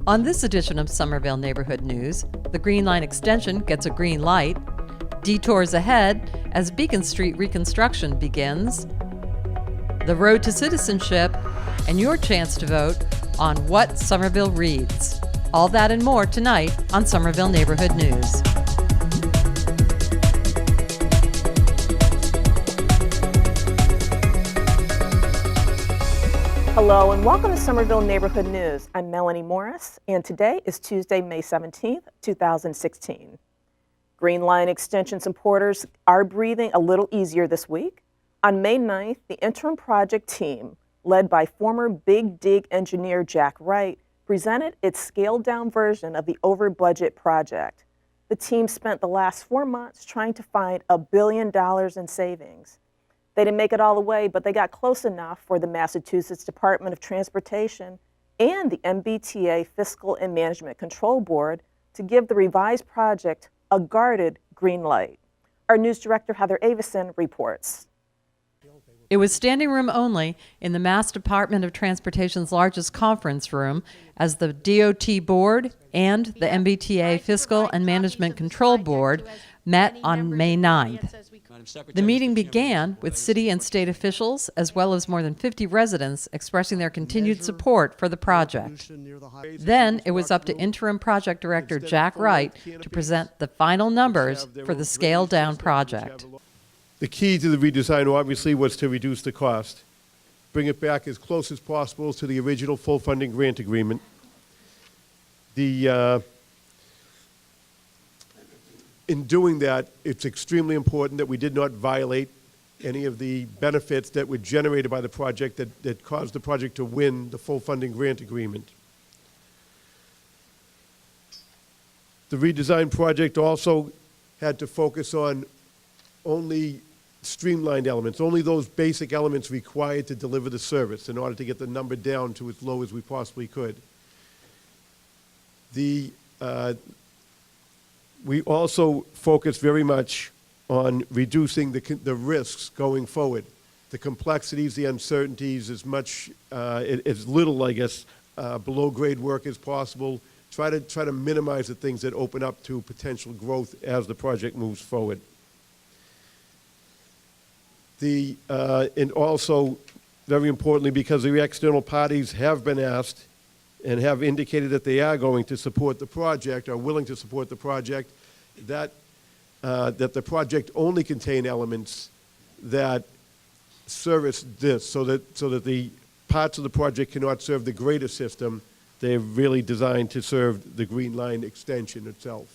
On this edition of Somerville Neighborhood News, the Green Line extension gets a green light, detours ahead as Beacon Street reconstruction begins, the road to citizenship, and your chance to vote on what Somerville reads. All that and more tonight on Somerville Neighborhood News. Hello and welcome to Somerville Neighborhood News. I'm Melanie Morris, and today is Tuesday, May 17th, 2016. Green Line extension supporters are breathing a little easier this week. On May 9th, the interim project team, led by former Big Dig engineer Jack Wright, presented its scaled-down version of the over-budget project. The team spent the last 4 months trying to find $1 billion in savings. They didn't make it all the way, but they got close enough for the Massachusetts Department of Transportation and the MBTA Fiscal and Management Control Board to give the revised project a guarded green light. Our news director, Heather Avison, reports. It was standing room only in the Mass Department of Transportation's largest conference room as the DOT Board and the MBTA Fiscal and Management Control Board met on May 9th. The meeting began with city and state officials, as well as more than 50 residents expressing their continued support for the project. Then it was up to interim project director Jack Wright to present the final numbers for the scaled-down project. The key to the redesign obviously was to reduce the cost, bring it back as close as possible to the original full funding grant agreement. In doing that, it's extremely important that we did not violate any of the benefits that were generated by the project that caused the project to win the full funding grant agreement. The redesign project also had to focus on only streamlined elements, only those basic elements required to deliver the service in order to get the number down to as low as we possibly could. We also focused very much on reducing the risks going forward, the complexities, the uncertainties, as little, I guess, below grade work as possible. Try to minimize the things that open up to potential growth as the project moves forward. And also, very importantly, because the external parties have been asked and have indicated that they are going to support the project, are willing to support the project, that the project only contain elements that service this, so that the parts of the project cannot serve the greater system. They're really designed to serve the Green Line extension itself.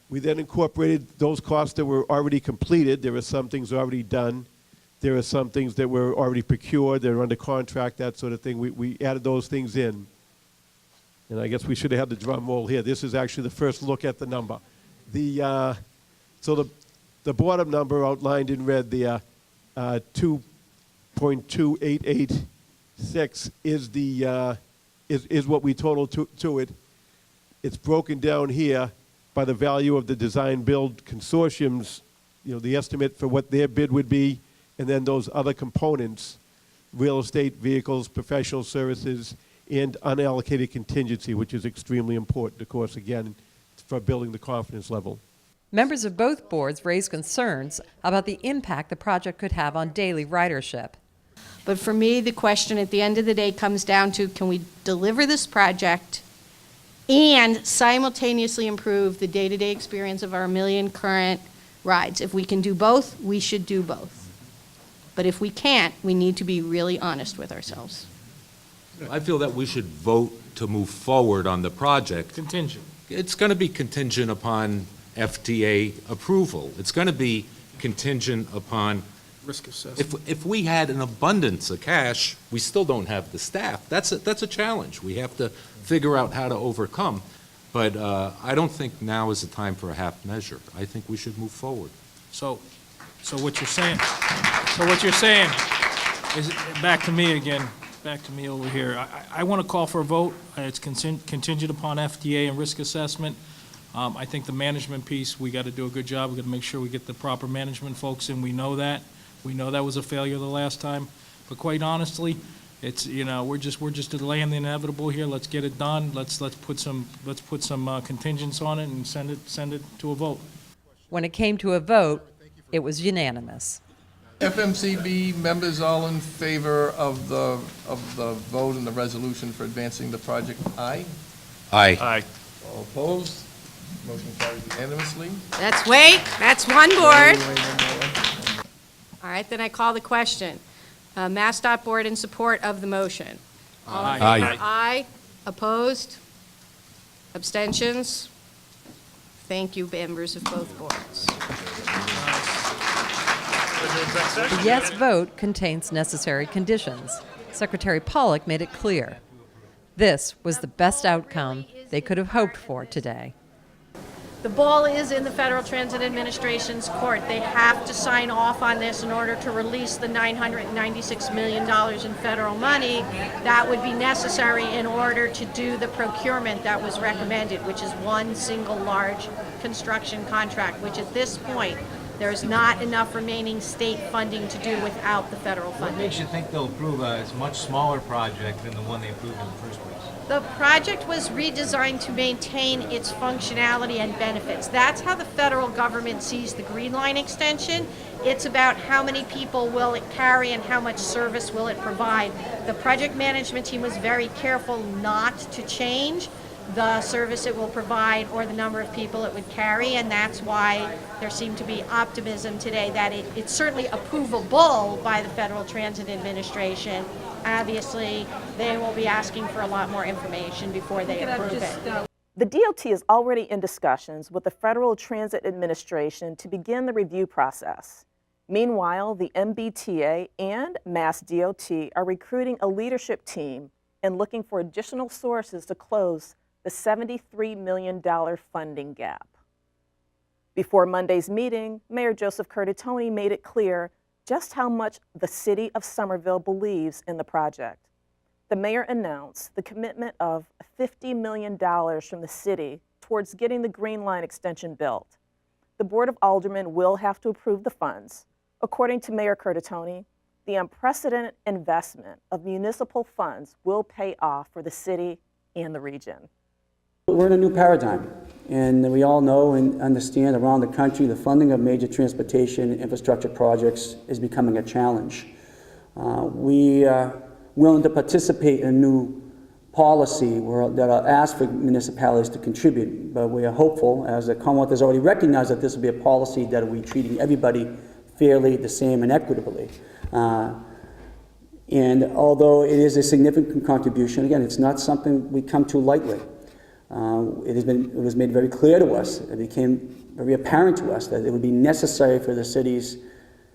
We then incorporated those costs that were already completed. There are some things already done. There are some things that were already procured. They're under contract, that sort of thing. We added those things in. And I guess we should have had the drum roll here. This is actually the first look at the number. So the bottom number outlined in red, the 2.2886 is what we total to it. It's broken down here by the value of the design build consortiums, the estimate for what their bid would be, and then those other components, real estate, vehicles, professional services, and unallocated contingency, which is extremely important, of course, again, for building the confidence level. Members of both boards raised concerns about the impact the project could have on daily ridership. But for me, the question at the end of the day comes down to, can we deliver this project and simultaneously improve the day-to-day experience of our 1 million current rides? If we can do both, we should do both. But if we can't, we need to be really honest with ourselves. I feel that we should vote to move forward on the project. Contingent. It's going to be contingent upon FTA approval. It's going to be contingent upon Risk assessment. if we had an abundance of cash, we still don't have the staff. That's a challenge. We have to figure out how to overcome. But I don't think now is the time for a half measure. I think we should move forward. So what you're saying is, back to me again, back to me over here. I want to call for a vote. It's contingent upon FDA and risk assessment. I think the management piece, we got to do a good job. We got to make sure we get the proper management folks in. We know that. We know that was a failure the last time. But quite honestly, It's, we're just delaying the inevitable here. Let's get it done. Let's put some contingents on it and send it to a vote. When it came to a vote, it was unanimous. FMCB members all in favor of the vote and the resolution for advancing the project, aye? Aye. All opposed? Motion carries unanimously. That's one board. All right, then I call the question. MassDOT Board in support of the motion. Aye. Aye. Opposed? Abstentions? Thank you, members of both boards. The yes vote contains necessary conditions. Secretary Pollock made it clear. This was the best outcome they could have hoped for today. The ball is in the Federal Transit Administration's court. They have to sign off on this in order to release the $996 million in federal money that would be necessary in order to do the procurement that was recommended, which is one single large construction contract, which at this point, there's not enough remaining state funding to do without the federal What funding. makes you think they'll approve a much smaller project than the one they approved in the first place? The project was redesigned to maintain its functionality and benefits. That's how the federal government sees the Green Line extension. It's about how many people will it carry and how much service will it provide. The project management team was very careful not to change the service it will provide or the number of people it would carry, and that's why there seemed to be optimism today that it's certainly approvable by the Federal Transit Administration. Obviously, they will be asking for a lot more information before they approve it. The DOT is already in discussions with the Federal Transit Administration to begin the review process. Meanwhile, the MBTA and MassDOT are recruiting a leadership team and looking for additional sources to close the $73 million funding gap. Before Monday's meeting, Mayor Joseph Curtatone made it clear just how much the city of Somerville believes in the project. The mayor announced the commitment of $50 million from the city towards getting the Green Line extension built. The Board of Aldermen will have to approve the funds. According to Mayor Curtatone, the unprecedented investment of municipal funds will pay off for the city and the region. We're in a new paradigm, and we all know and understand around the country the funding of major transportation infrastructure projects is becoming a challenge. We are willing to participate in a new policy that asks for municipalities to contribute, but we are hopeful, as the Commonwealth has already recognized, that this will be a policy that will be treating everybody fairly, the same, and equitably. And although it is a significant contribution, again, it's not something we come to lightly. It was made very clear to us, it became very apparent to us that it would be necessary for the cities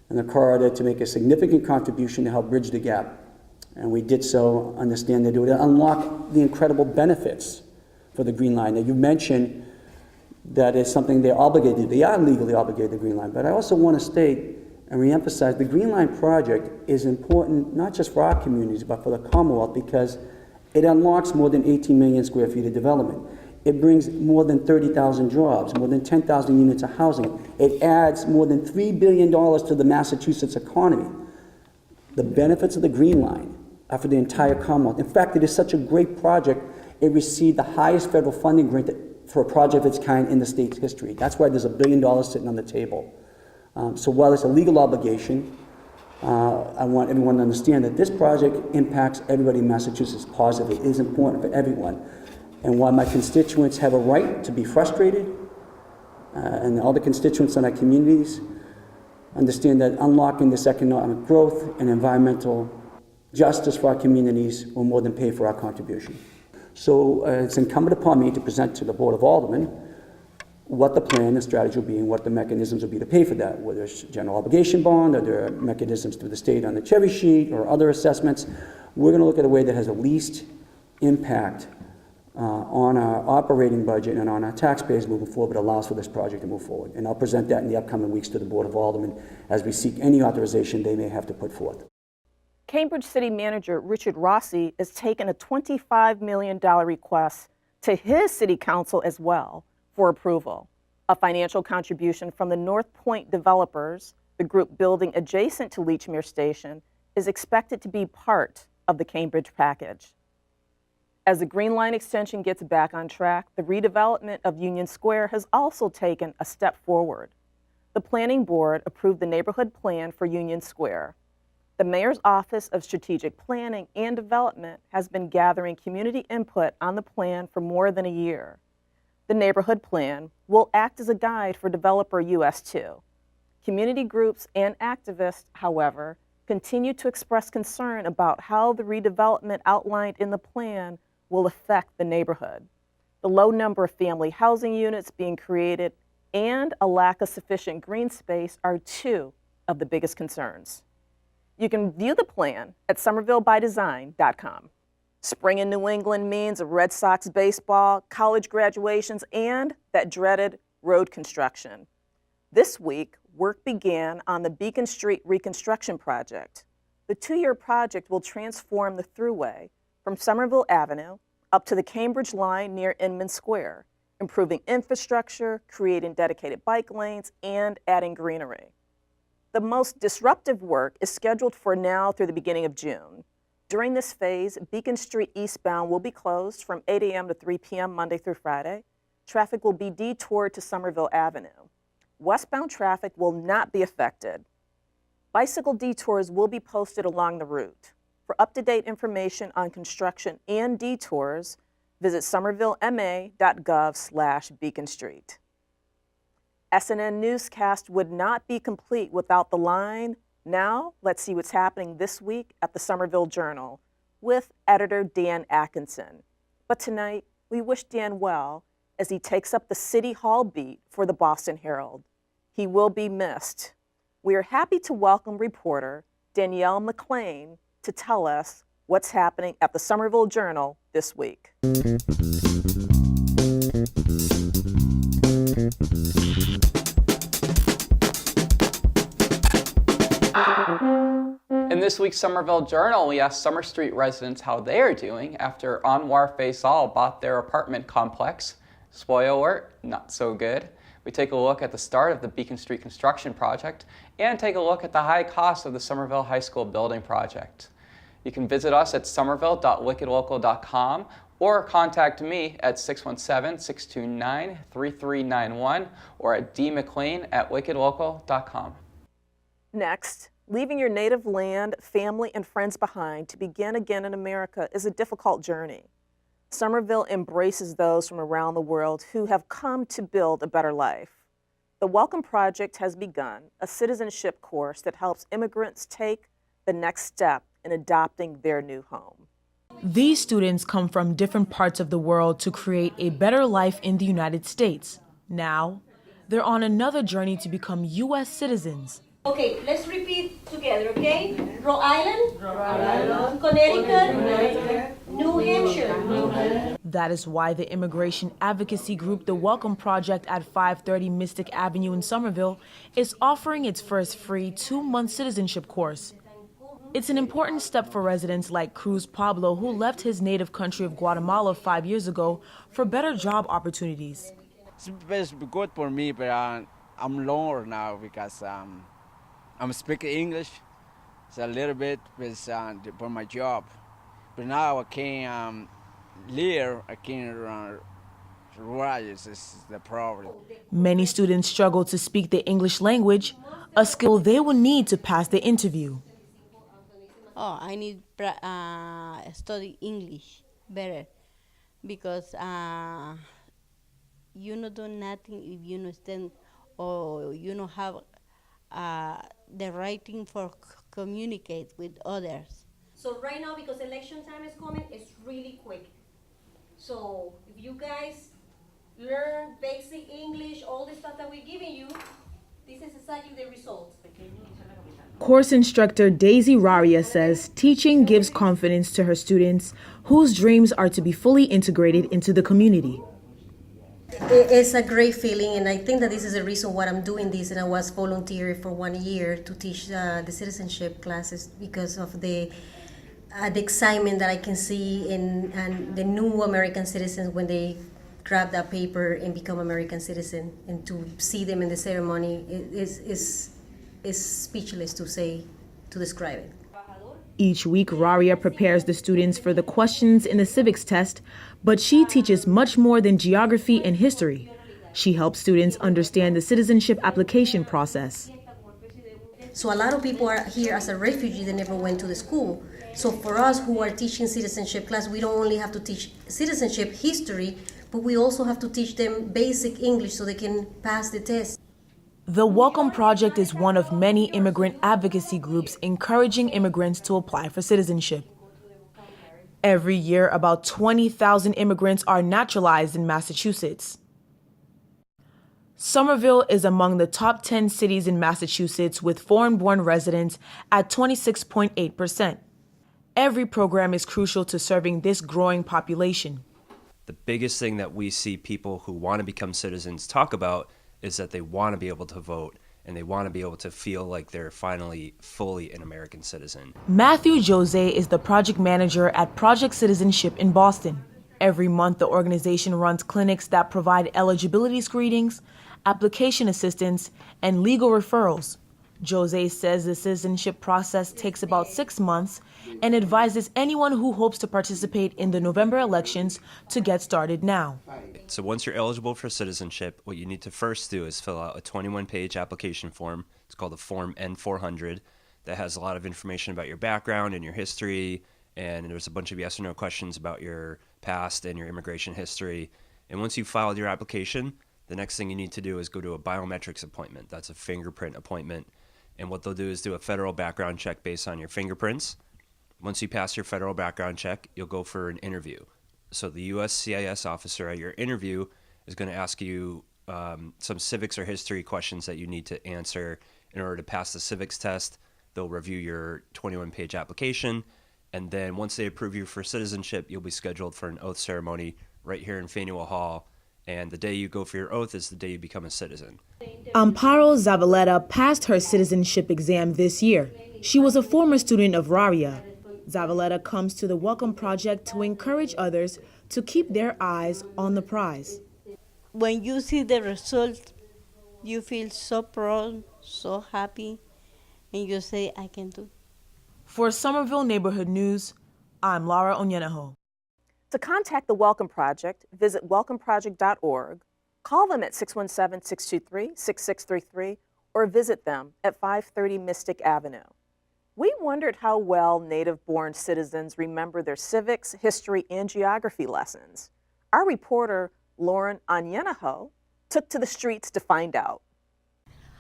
and the corridor to make a significant contribution to help bridge the gap. And we did so understand that it would unlock the incredible benefits for the Green Line. Now, you mentioned that it's something they're obligated to. They are legally obligated to the Green Line, but I also want to state and reemphasize the Green Line project is important not just for our communities, but for the Commonwealth, because it unlocks more than 18 million square feet of development. It brings more than 30,000 jobs, more than 10,000 units of housing. It adds more than $3 billion to the Massachusetts economy. The benefits of the Green Line are for the entire Commonwealth. In fact, it is such a great project, it received the highest federal funding grant for a project of its kind in the state's history. That's why there's $1 billion sitting on the table. So while it's a legal obligation, I want everyone to understand that this project impacts everybody in Massachusetts positively. It is important for everyone. And while my constituents have a right to be frustrated, and all the constituents in our communities understand that unlocking this economic growth and environmental justice for our communities will more than pay for our contribution. So it's incumbent upon me to present to the Board of Aldermen what the plan and strategy will be and what the mechanisms will be to pay for that, whether it's general obligation bond or there are mechanisms through the state on the cherry sheet or other assessments. We're going to look at a way that has the least impact on our operating budget and on our taxpayers moving forward, but allows for this project to move forward. And I'll present that in the upcoming weeks to the Board of Aldermen as we seek any authorization they may have to put forth. Cambridge City Manager Richard Rossi has taken a $25 million request to his city council as well for approval. A financial contribution from the North Point developers, the group building adjacent to Leechmere Station, is expected to be part of the Cambridge package. As the Green Line extension gets back on track, the redevelopment of Union Square has also taken a step forward. The Planning Board approved the neighborhood plan for Union Square. The Mayor's Office of Strategic Planning and Development has been gathering community input on the plan for more than a year. The neighborhood plan will act as a guide for developer US2. Community groups and activists, however, continue to express concern about how the redevelopment outlined in the plan will affect the neighborhood. The low number of family housing units being created and a lack of sufficient green space are two of the biggest concerns. You can view the plan at somervillebydesign.com. Spring in New England means Red Sox baseball, college graduations, and that dreaded road construction. This week, work began on the Beacon Street reconstruction project. The 2-year project will transform the thruway from Somerville Avenue up to the Cambridge line near Inman Square, improving infrastructure, creating dedicated bike lanes, and adding greenery. The most disruptive work is scheduled for now through the beginning of June. During this phase, Beacon Street eastbound will be closed from 8 a.m. to 3 p.m. Monday through Friday. Traffic will be detoured to Somerville Avenue. Westbound traffic will not be affected. Bicycle detours will be posted along the route. For up-to-date information on construction and detours, visit somervillema.gov/Beacon Street. SNN Newscast would not be complete without the line. Now, let's see what's happening this week at the Somerville Journal with editor Dan Atkinson. But tonight, we wish Dan well as he takes up the City Hall beat for the Boston Herald. He will be missed. We are happy to welcome reporter Danielle McLean to tell us what's happening at the Somerville Journal this week. In this week's Somerville Journal, we asked Summer Street residents how they are doing after Anwar Faisal bought their apartment complex. Spoiler alert, not so good. We take a look at the start of the Beacon Street construction project and take a look at the high cost of the Somerville High School building project. You can visit us at somerville.wickedlocal.com or contact me at 617-629-3391 or at dmclean@wickedlocal.com. Next, leaving your native land, family, and friends behind to begin again in America is a difficult journey. Somerville embraces those from around the world who have come to build a better life. The Welcome Project has begun a citizenship course that helps immigrants take the next step in adopting their new home. These students come from different parts of the world to create a better life in the United States. Now, they're on another journey to become U.S. citizens. Okay, let's repeat together, okay? Rhode Island, Connecticut, New Hampshire. That is why the immigration advocacy group, the Welcome Project at 530 Mystic Avenue in Somerville, is offering its first free 2-month citizenship course. It's an important step for residents like Cruz Pablo, who left his native country of Guatemala 5 years ago for better job opportunities. It's good for me, but I'm longer now because I'm speaking English. It's a little bit for my job. But now I can live, I can rise, is the problem. Many students struggle to speak the English language, a skill they will need to pass the interview. Oh, I need study English better because you don't do nothing if you understand or you don't have the writing for communicate with others. So right now, because election time is coming, it's really quick. So if you guys learn basic English, all the stuff that we're giving you, this is exactly the results. Course instructor Daisy Raria says teaching gives confidence to her students whose dreams are to be fully integrated into the community. It's a great feeling, and I think that this is the reason why I'm doing this, and I was volunteering for 1 year to teach the citizenship classes because of the excitement that I can see in the new American citizens when they grab that paper and become American citizen, and to see them in the ceremony is speechless to describe it. Each week, Raria prepares the students for the questions in the civics test, but she teaches much more than geography and history. She helps students understand the citizenship application process. So a lot of people are here as a refugee, they never went to the school. So for us who are teaching citizenship class, we don't only have to teach citizenship history, but we also have to teach them basic English so they can pass the test. The Welcome Project is one of many immigrant advocacy groups encouraging immigrants to apply for citizenship. Every year, about 20,000 immigrants are naturalized in Massachusetts. Somerville is among the top 10 cities in Massachusetts with foreign-born residents at 26.8%. Every program is crucial to serving this growing population. The biggest thing that we see people who want to become citizens talk about is that they want to be able to vote and they want to be able to feel like they're finally fully an American citizen. Matthew Jose is the project manager at Project Citizenship in Boston. Every month, the organization runs clinics that provide eligibility screenings, application assistance, and legal referrals. Jose says the citizenship process takes about 6 months and advises anyone who hopes to participate in the November elections to get started now. So once you're eligible for citizenship, what you need to first do is fill out a 21-page application form. It's called the Form N-400 that has a lot of information about your background and your history, and there's a bunch of yes or no questions about your past and your immigration history. And once you've filed your application, the next thing you need to do is go to a biometrics appointment. That's a fingerprint appointment. And what they'll do is do a federal background check based on your fingerprints. Once you pass your federal background check, you'll go for an interview. So the USCIS officer at your interview is going to ask you some civics or history questions that you need to answer in order to pass the civics test. They'll review your 21-page application. And then once they approve you for citizenship, you'll be scheduled for an oath ceremony right here in Faneuil Hall. And the day you go for your oath is the day you become a citizen. Amparo Zavaleta passed her citizenship exam this year. She was a former student of Raria. Zavaleta comes to the Welcome Project to encourage others to keep their eyes on the prize. When you see the result, you feel so proud, so happy, and you say, I can do. For Somerville Neighborhood News, I'm Laura Onyenaho. To contact the Welcome Project, visit welcomeproject.org, call them at 617-623-6633, or visit them at 530 Mystic Avenue. We wondered how well native-born citizens remember their civics, history, and geography lessons. Our reporter, Lauren Onyenaho, took to the streets to find out.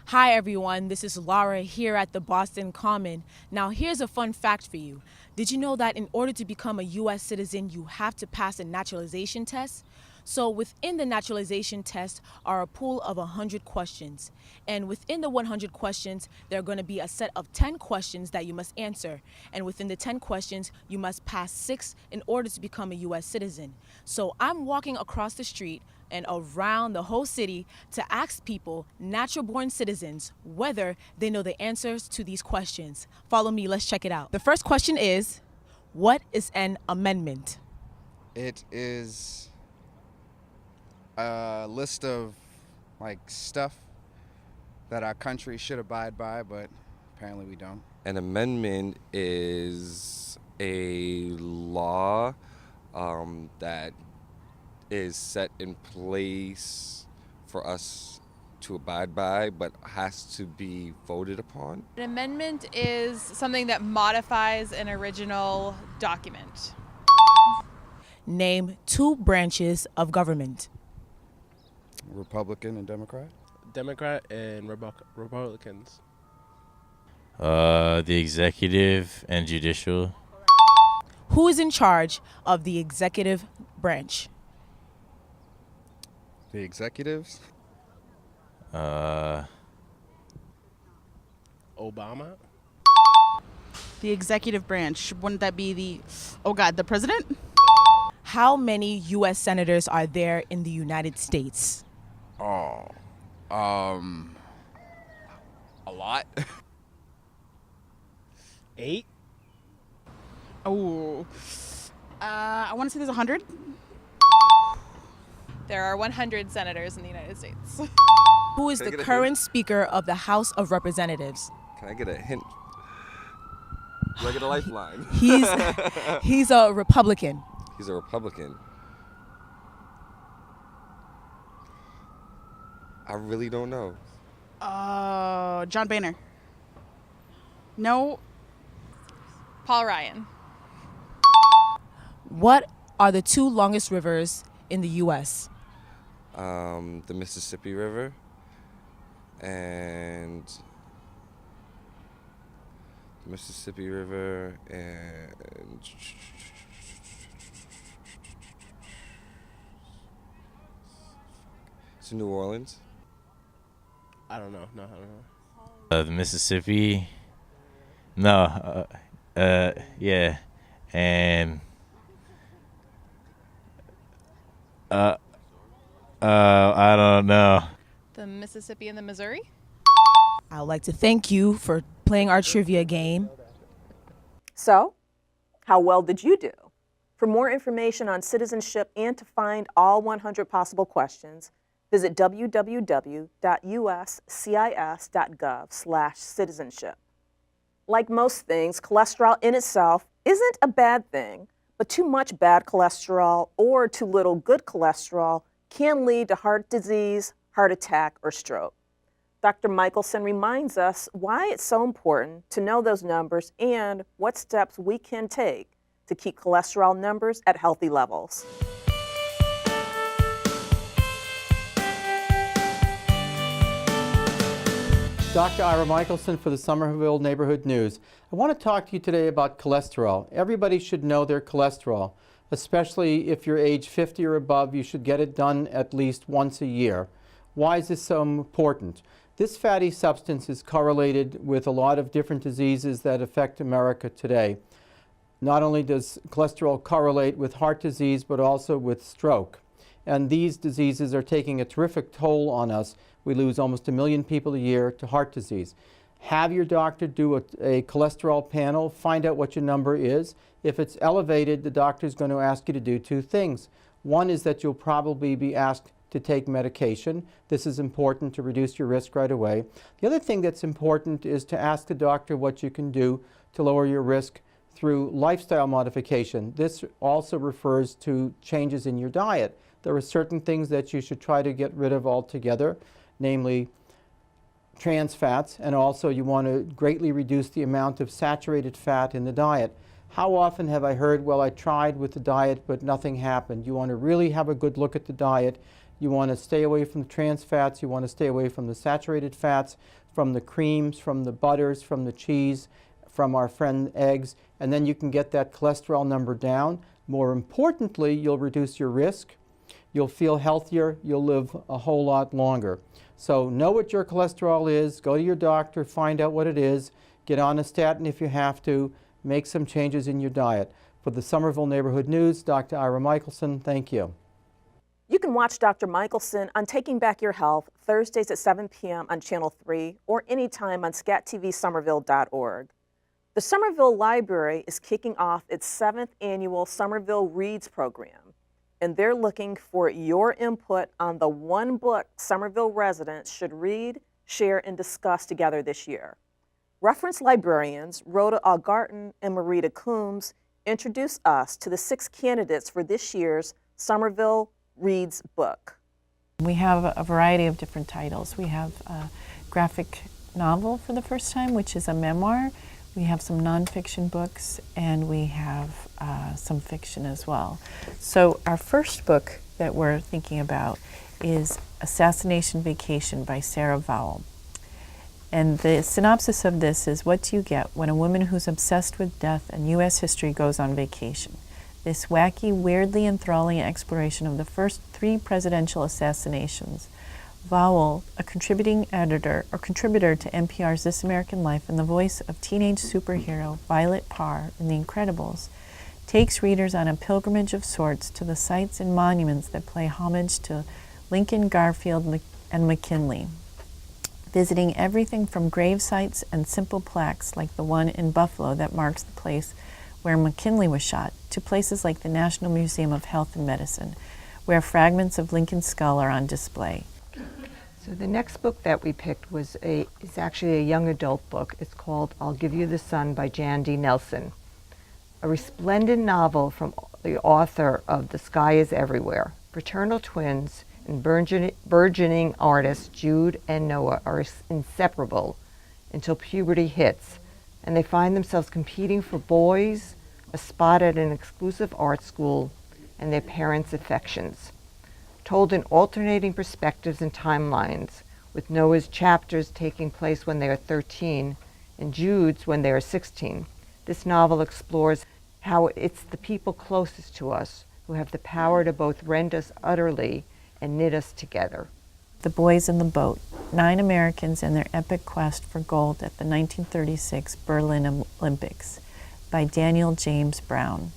Hi everyone, this is Laura here at the Boston Common. Now here's a fun fact for you. Did you know that in order to become a U.S. citizen, you have to pass a naturalization test? So within the naturalization test are a pool of 100 questions. And within the 100 questions, there are going to be a set of 10 questions that you must answer. And within the 10 questions, you must pass 6 in order to become a U.S. citizen. So I'm walking across the street and around the whole city to ask people, natural-born citizens, whether they know the answers to these questions. Follow me, let's check it out. The first question is, what is an amendment? It is a list of stuff that our country should abide by, but apparently we don't. An amendment is a law that is set in place for us to abide by, but has to be voted upon. An amendment is something that modifies an original document. Name 2 branches of government. Republican and Democrat? Democrat and Republicans. The executive and judicial. Who is in charge of the executive branch? The executives? Obama. The executive branch, wouldn't that be the president? How many U.S. senators are there in the United States? A lot. 8? Oh, I want to say there's 100. There are 100 senators in the United States. Who is the current Speaker of the House of Representatives? Can I get a hint? Regular Lifeline. He's a Republican. He's a Republican. I really don't know. John Boehner. No. Paul Ryan. What are the two longest rivers in the U.S.? The Mississippi River and Mississippi River and it's in New Orleans. I don't know. No, I don't know. The Mississippi. No. Yeah. And. I don't know. The Mississippi and the Missouri. I would like to thank you for playing our trivia game. So, how well did you do? For more information on citizenship and to find all 100 possible questions, visit www.uscis.gov/citizenship. Like most things, cholesterol in itself isn't a bad thing, but too much bad cholesterol or too little good cholesterol can lead to heart disease, heart attack, or stroke. Dr. Michaelson reminds us why it's so important to know those numbers and what steps we can take to keep cholesterol numbers at healthy levels. Dr. Ira Michaelson for the Somerville Neighborhood News. I want to talk to you today about cholesterol. Everybody should know their cholesterol, especially if you're age 50 or above. You should get it done at least once a year. Why is this so important? This fatty substance is correlated with a lot of different diseases that affect America today. Not only does cholesterol correlate with heart disease, but also with stroke. And these diseases are taking a terrific toll on us. We lose almost 1 million people a year to heart disease. Have your doctor do a cholesterol panel, find out what your number is. If it's elevated, the doctor is going to ask you to do two things. One is that you'll probably be asked to take medication. This is important to reduce your risk right away. The other thing that's important is to ask the doctor what you can do to lower your risk through lifestyle modification. This also refers to changes in your diet. There are certain things that you should try to get rid of altogether, namely trans fats, and also you want to greatly reduce the amount of saturated fat in the diet. How often have I heard, well, I tried with the diet, but nothing happened? You want to really have a good look at the diet. You want to stay away from the trans fats. You want to stay away from the saturated fats, from the creams, from the butters, from the cheese, from our friend eggs, and then you can get that cholesterol number down. More importantly, you'll reduce your risk. You'll feel healthier. You'll live a whole lot longer. So know what your cholesterol is. Go to your doctor. Find out what it is. Get on a statin if you have to. Make some changes in your diet. For the Somerville Neighborhood News, Dr. Ira Michaelson, thank you. You can watch Dr. Michaelson on Taking Back Your Health Thursdays at 7 p.m. on Channel 3 or anytime on SCATTVSomerville.org. The Somerville Library is kicking off its 7th annual Somerville Reads program, and they're looking for your input on the one book Somerville residents should read, share, and discuss together this year. Reference librarians Rhoda Algarton and Marita Coombs introduce us to the 6 candidates for this year's Somerville Reads book. We have a variety of different titles. We have a graphic novel for the first time, which is a memoir. We have some nonfiction books, and we have some fiction as well. So our first book that we're thinking about is Assassination Vacation by Sarah Vowell. And the synopsis of this is, what do you get when a woman who's obsessed with death and U.S. history goes on vacation? This wacky, weirdly enthralling exploration of the first 3 presidential assassinations. Vowell, a contributing editor or contributor to NPR's This American Life and the voice of teenage superhero Violet Parr in The Incredibles, takes readers on a pilgrimage of sorts to the sites and monuments that pay homage to Lincoln, Garfield, and McKinley, visiting everything from grave sites and simple plaques like the one in Buffalo that marks the place where McKinley was shot, to places like the National Museum of Health and Medicine, where fragments of Lincoln's skull are on display. So the next book that we picked is actually a young adult book. It's called I'll Give You the Sun by Jan D. Nelson, a resplendent novel from the author of The Sky is Everywhere. Fraternal twins and burgeoning artists Jude and Noah are inseparable until puberty hits, and they find themselves competing for boys, a spot at an exclusive art school, and their parents' affections. Told in alternating perspectives and timelines, with Noah's chapters taking place when they are 13 and Jude's when they are 16. This novel explores how it's the people closest to us who have the power to both rend us utterly and knit us together. The Boys in the Boat, 9 Americans and their epic quest for gold at the 1936 Berlin Olympics by Daniel James Brown.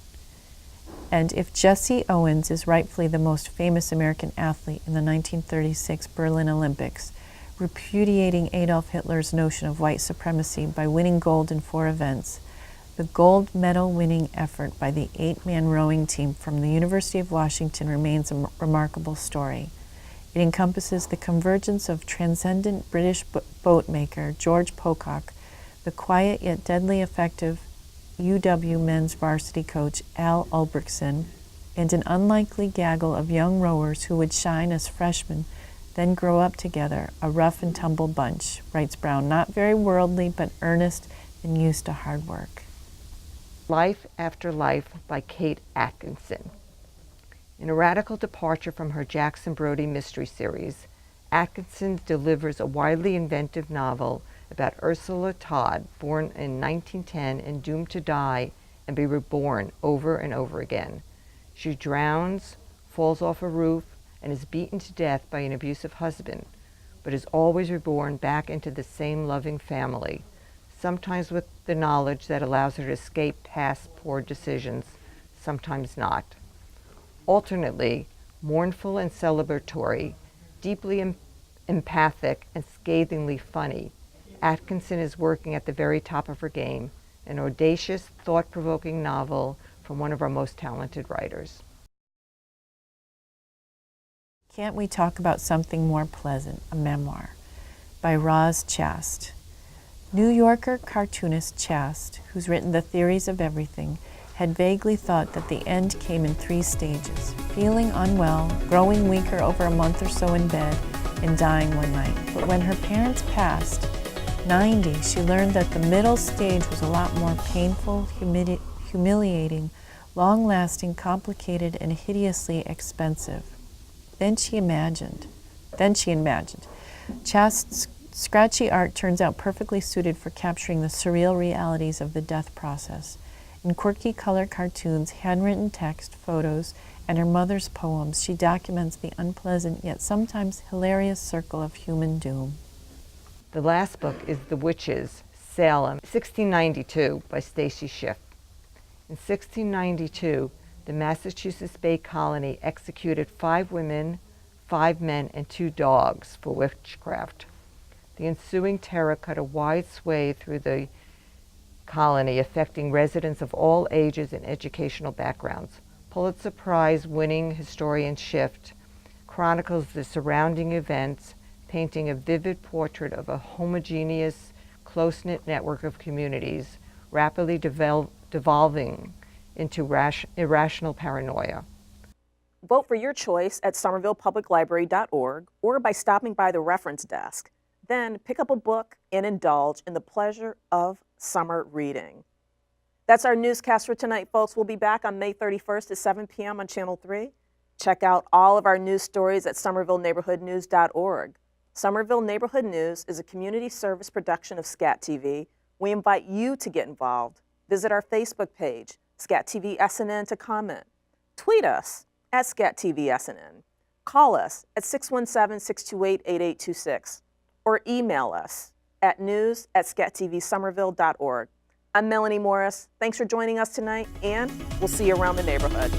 And if Jesse Owens is rightfully the most famous American athlete in the 1936 Berlin Olympics, repudiating Adolf Hitler's notion of white supremacy by winning gold in 4 events, the gold medal winning effort by the 8-man rowing team from the University of Washington remains a remarkable story. It encompasses the convergence of transcendent British boat maker George Pocock, the quiet yet deadly effective UW men's varsity coach Al Ulbrichtson, and an unlikely gaggle of young rowers who would shine as freshmen, then grow up together, a rough and tumble bunch, writes Brown, not very worldly but earnest and used to hard work. Life After Life by Kate Atkinson. In a radical departure from her Jackson Brody mystery series, Atkinson delivers a widely inventive novel about Ursula Todd, born in 1910 and doomed to die and be reborn over and over again. She drowns, falls off a roof, and is beaten to death by an abusive husband, but is always reborn back into the same loving family, sometimes with the knowledge that allows her to escape past poor decisions, sometimes not. Alternately, mournful and celebratory, deeply empathic and scathingly funny, Atkinson is working at the very top of her game, an audacious, thought-provoking novel from one of our most talented writers. Can't we talk about something more pleasant, a memoir, by Roz Chast. New Yorker cartoonist Chast, who's written The Theories of Everything, had vaguely thought that the end came in 3 stages: feeling unwell, growing weaker over a month or so in bed, and dying one night. But when her parents passed, 90, she learned that the middle stage was a lot more painful, humiliating, long-lasting, complicated, and hideously expensive. Then she imagined. Chast's scratchy art turns out perfectly suited for capturing the surreal realities of the death process. In quirky color cartoons, handwritten text, photos, and her mother's poems, she documents the unpleasant yet sometimes hilarious circle of human doom. The last book is The Witches, Salem, 1692 by Stacy Schiff. In 1692, the Massachusetts Bay Colony executed 5 women, 5 men, and 2 dogs for witchcraft. The ensuing terror cut a wide swathe through the colony, affecting residents of all ages and educational backgrounds. Pulitzer Prize-winning historian Schiff chronicles the surrounding events, painting a vivid portrait of a homogeneous, close-knit network of communities, rapidly devolving into irrational paranoia. Vote for your choice at somervillepubliclibrary.org or by stopping by the reference desk. Then pick up a book and indulge in the pleasure of summer reading. That's our newscast for tonight, folks. We'll be back on May 31st at 7 p.m. on Channel 3. Check out all of our news stories at somervilleneighborhoodnews.org. Somerville Neighborhood News is a community service production of SCATV. We invite you to get involved. Visit our Facebook page, SCATV SNN, to comment. Tweet us at SCATV SNN. Call us at 617-628-8826 or email us at news@scatvsomerville.org. I'm Melanie Morris. Thanks for joining us tonight, and we'll see you around the neighborhood.